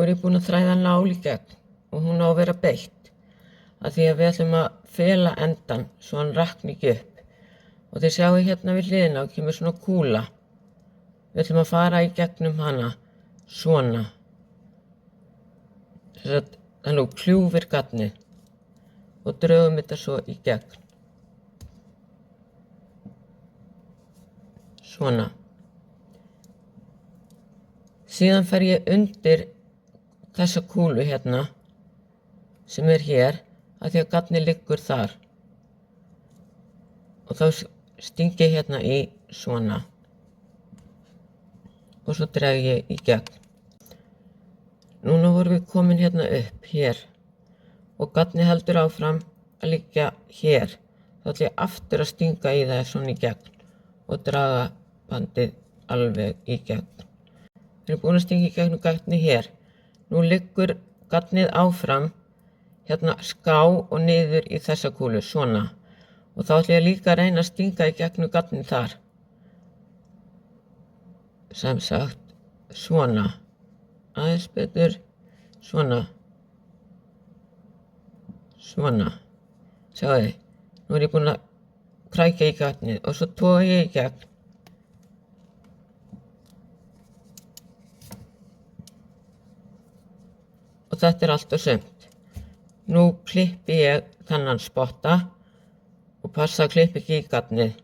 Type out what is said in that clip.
er ég búin að þræða nál í gegn og hún á að vera beitt af því að við ætlum að fela endan svo hann rakni ekki upp. Og þið sjáu hérna við hliðina og kemur svona kúla. Við ætlum að fara í gegnum hana svona. Þannig kljúfir gatnið og drögum þetta svo í gegn. Svona. Síðan fer ég undir þessa kúlu hérna sem er hér af því að gatnið liggur þar. Og þá sting ég hérna í svona. Og svo dreg ég í gegn. Núna vorum við komin hérna upp hér og gatnið heldur áfram að liggja hér. Þá ætla ég aftur að stinga í það svona í gegn og draga bandið alveg í gegn. Við erum búin að stinga í gegnum gatnið hér. Nú liggur gatnið áfram hérna ská og niður í þessa kúlu svona. Og þá ætla ég líka að reyna að stinga í gegnum gatnið þar. Sem sagt svona. Aðeins betur svona. Svona. Sjáðu, nú er ég búin að krækja í gatnið og svo toga ég í gegn. Og þetta er allt og sumt. Nú klippi ég þennan spotta og passa að klippa ekki í gatnið.